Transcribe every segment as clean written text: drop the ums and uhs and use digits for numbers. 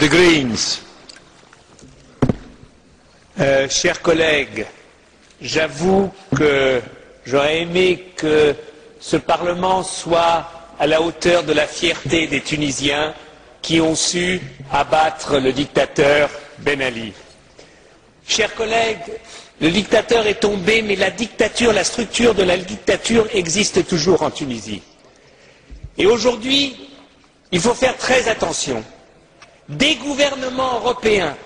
The Greens. Chers collègues, j'avoue que j'aurais aimé que ce Parlement soit à la hauteur de la fierté des Tunisiens qui ont su abattre le dictateur Ben Ali. Chers collègues, le dictateur est tombé, mais la dictature, la structure de la dictature existe toujours en Tunisie. Et aujourd'hui, il faut faire très attention. Des gouvernements européens,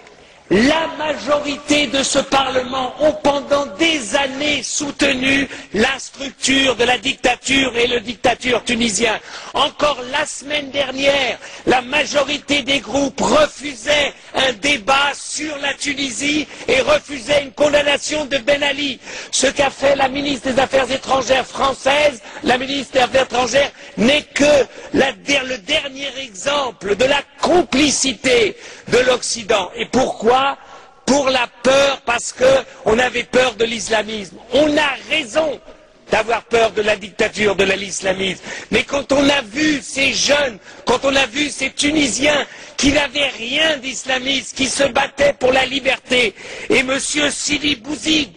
la majorité de ce Parlement ont pendant des années soutenu la structure de la dictature et le dictateur tunisien. Encore la semaine dernière, la majorité des groupes refusaient un débat sur la Tunisie et refusaient une condamnation de Ben Ali. Ce qu'a fait la ministre des Affaires étrangères française, la ministre des Affaires étrangères, n'est que le dernier exemple de la complicité de l'Occident. Et pourquoi? Pour la peur, parce qu'on avait peur de l'islamisme. On a raison d'avoir peur de la dictature, de l'islamisme. Mais quand on a vu ces jeunes, quand on a vu ces Tunisiens qui n'avaient rien d'islamiste, qui se battaient pour la liberté, et M. Sidi Bouzid,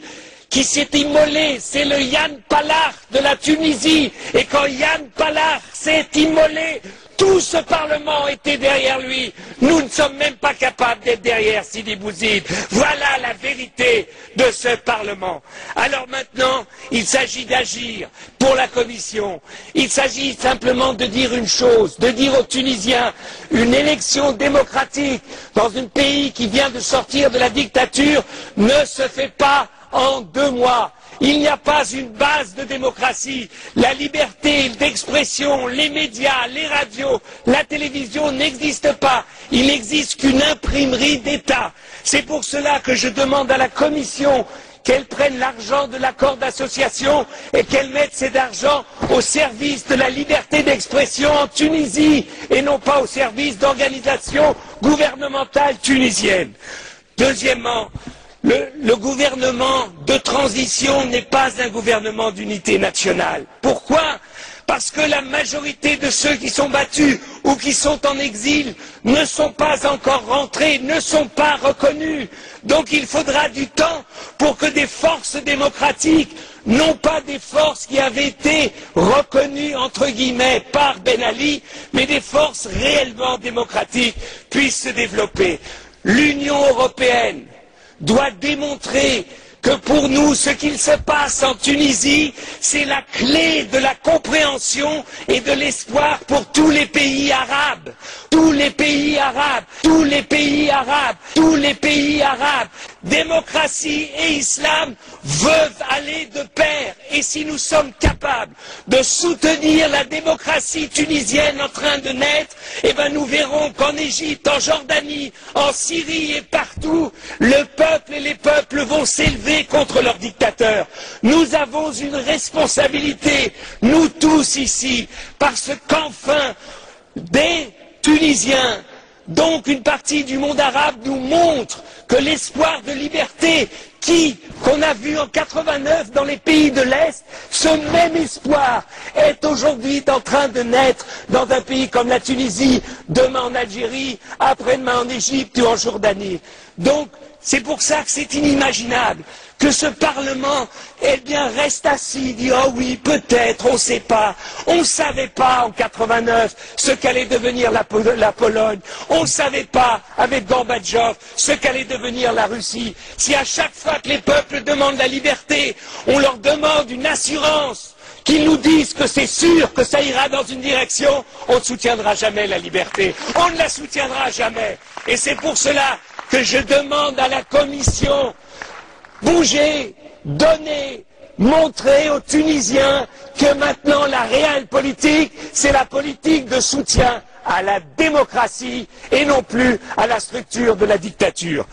qui s'est immolé, c'est le Yann Palach de la Tunisie, et quand Yann Palach s'est immolé, tout ce Parlement était derrière lui. Nous ne sommes même pas capables d'être derrière Sidi Bouzid. Voilà la vérité de ce Parlement. Alors maintenant, il s'agit d'agir pour la Commission. Il s'agit simplement de dire une chose, de dire aux Tunisiens, une élection démocratique dans un pays qui vient de sortir de la dictature ne se fait pas en 2 mois. Il n'y a pas une base de démocratie. La liberté d'expression, les médias, les radios, la télévision n'existent pas. Il n'existe qu'une imprimerie d'État. C'est pour cela que je demande à la Commission qu'elle prenne l'argent de l'accord d'association et qu'elle mette cet argent au service de la liberté d'expression en Tunisie et non pas au service d'organisations gouvernementales tunisiennes. Deuxièmement, le gouvernement de transition n'est pas un gouvernement d'unité nationale. Pourquoi? Parce que la majorité de ceux qui sont battus ou qui sont en exil ne sont pas encore rentrés, ne sont pas reconnus. Donc il faudra du temps pour que des forces démocratiques, non pas des forces qui avaient été reconnues entre guillemets par Ben Ali, mais des forces réellement démocratiques puissent se développer. L'Union européenne doit démontrer que pour nous, ce qu'il se passe en Tunisie, c'est la clé de la compréhension et de l'espoir pour tous les pays arabes. Tous les pays arabes, tous les pays arabes, tous les pays arabes. Démocratie et islam veulent aller de pair. Et si nous sommes capables de soutenir la démocratie tunisienne en train de naître, eh bien nous verrons qu'en Égypte, en Jordanie, en Syrie et partout, le peuple et les peuples vont s'élever contre leurs dictateurs. Nous avons une responsabilité, nous tous ici, parce qu'enfin, des Tunisiens, donc une partie du monde arabe, nous montre que l'espoir de liberté qu'on a vu en 89 dans les pays de l'Est, ce même espoir est aujourd'hui en train de naître dans un pays comme la Tunisie, demain en Algérie, après-demain en Égypte ou en Jordanie. Donc, c'est pour ça que c'est inimaginable que ce Parlement, eh bien, reste assis, dit, oh oui, peut-être, on ne sait pas. On ne savait pas en 89 ce qu'allait devenir la Pologne. On ne savait pas, avec Gorbatchev, ce qu'allait devenir la Russie. Si à chaque fois que les peuples demandent la liberté, on leur demande une assurance, qu'ils nous disent que c'est sûr que ça ira dans une direction, on ne soutiendra jamais la liberté. On ne la soutiendra jamais. Et c'est pour cela que je demande à la Commission, bougez, donnez, montrez aux Tunisiens que maintenant la réelle politique, c'est la politique de soutien à la démocratie et non plus à la structure de la dictature.